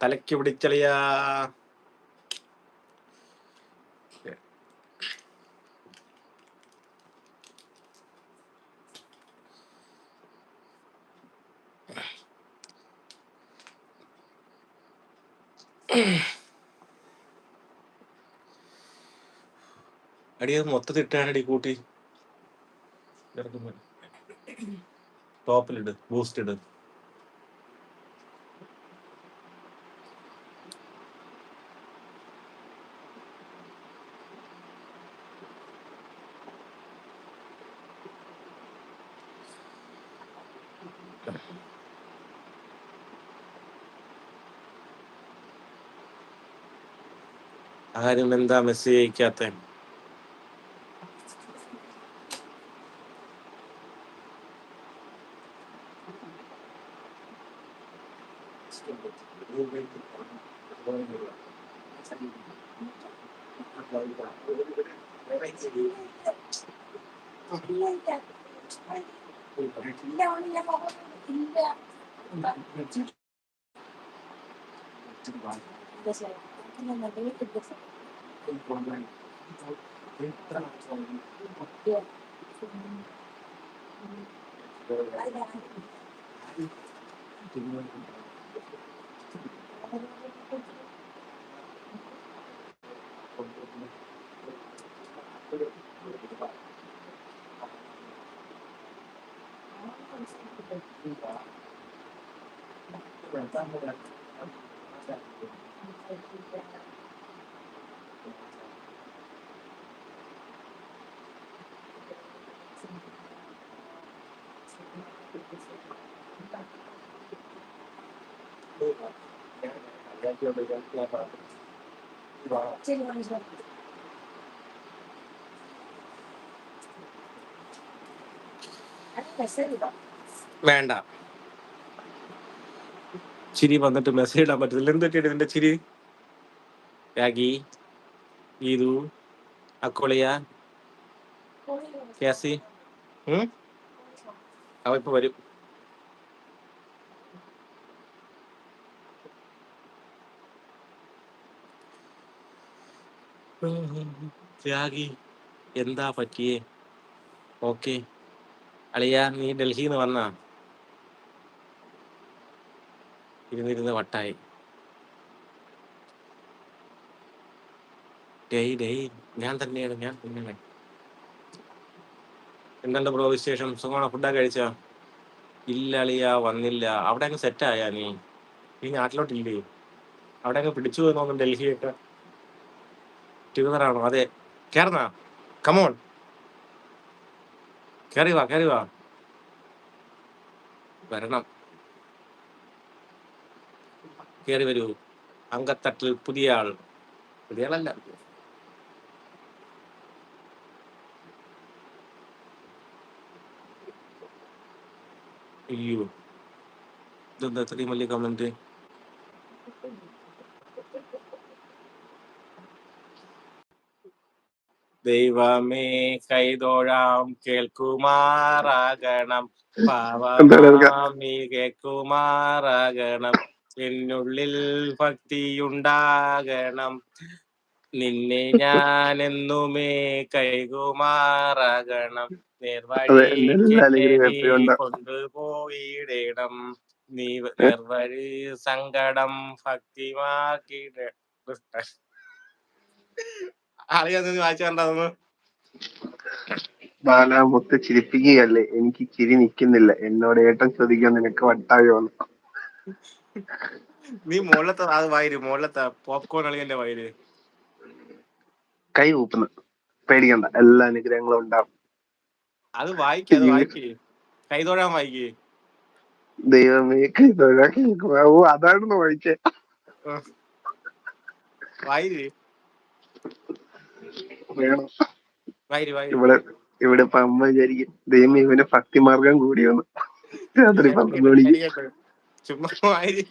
തലയ്ക്ക് പിടിച്ചളിയാ. അടിയത് മൊത്തത്തിൽ ഇട്ടാണടി കൂട്ടി. ടോപ്പിലിട്, ബൂസ്റ്റ് ഇട്. ആരും എന്താ മെസ്സേജ് അയക്കാത്ത? വേണ്ട, ചിരി വന്നിട്ട് മെസ്സേജ് ഇടാൻ പറ്റത്തില്ല. എന്തൊക്കെയാണ് ഇതിന്റെ ചിരി? രാഗി, ഗീതു, അക്കോളിയ, ക്യാസി. അവ ഇപ്പൊ വരും. രാഗി, എന്താ പറ്റിയേ? ഓക്കെ അളിയ, നീ ഡൽഹിന്ന് വന്നാ? ഇരുന്നിരുന്ന് വട്ടായി. ഞാൻ തന്നെയാണ്. എന്തുണ്ട് ബ്രോ വിശേഷം? സുഖമാണോ? ഫുഡൊക്കെ കഴിച്ചോ? ഇല്ല അളിയ, വന്നില്ല. അവിടെ അങ്ങ് സെറ്റായാ നീ നാട്ടിലോട്ടില്ലേ? അവിടെ അങ്ങ് പിടിച്ചു പോയെന്ന് ഡൽഹിയൊക്കെ. ട്യൂണറാണോ? അതെ. കേറണ, കമോൺ, കേറി വാ. വരണം, കേറി വരൂ. അങ്കത്തട്ടിൽ പുതിയ ആളല്ല. അയ്യോ, ഇതെന്താ ഇത്രയും വലിയ കമന്റ്? ദൈവമേ കൈതൊഴാം, കേൾക്കുമാറാകണം. പാവമാമി കേൾക്കുമാറാകണം. എന്നുള്ളിൽ ഭക്തിയുണ്ടാകണം. നിന്നെ ഞാൻ എന്നുമേ കൈകുമാറാകണം. നേർവഴി കൊണ്ടുപോയിടണം. നീ നേർവഴി സങ്കടം ഭക്തിമാക്കിട. അറിയാതെ വായിച്ചാണ്ടാവുന്നു. ബാലാമൊത്ത് ചിരിപ്പിക്കുകയല്ലേ? എനിക്ക് ചിരി നിക്കുന്നില്ല. എന്നോട് ഏട്ടൻ ചോദിക്കാൻ നിനക്ക് വട്ടായോന്ന്. നീ മുകളിലത്തെ അത് വായിര്, മുകളിലത്തെ പോപ്കോൺ കളിയല്ലേ വായിര്. കൈ കൂപ്പുന്നു, പേടിക്കണ്ട, എല്ലാ അനുഗ്രഹങ്ങളും ഉണ്ടാവും. അത് വായിക്ക്, കൈതൊഴാൻ വായിക്ക്. ദൈവമേ കൈതൊഴാൻ കേൾക്കുക. ഓ, അതാണെന്ന് വായിച്ചേ. വായിര്, വേണം. വായിര്. ഇവിടെ ഇപ്പൊ അമ്മ വിചാരിക്കും, ദൈവമേ ഇവന് ഭക്തിമാർഗം കൂടിയൊന്ന്. രാത്രി 12 മണിക്ക് ചുമ്മാ വായിര്.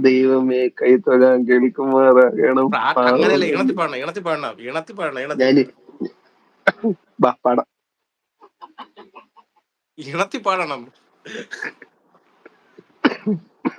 ദൈവമേ കൈതൊഴാൻ കേൾക്കുമാറാകണം. അങ്ങനെയല്ല, ഇണത്തി പാടണം. ഞാന് പാടാം. ഇണത്തി പാടണം.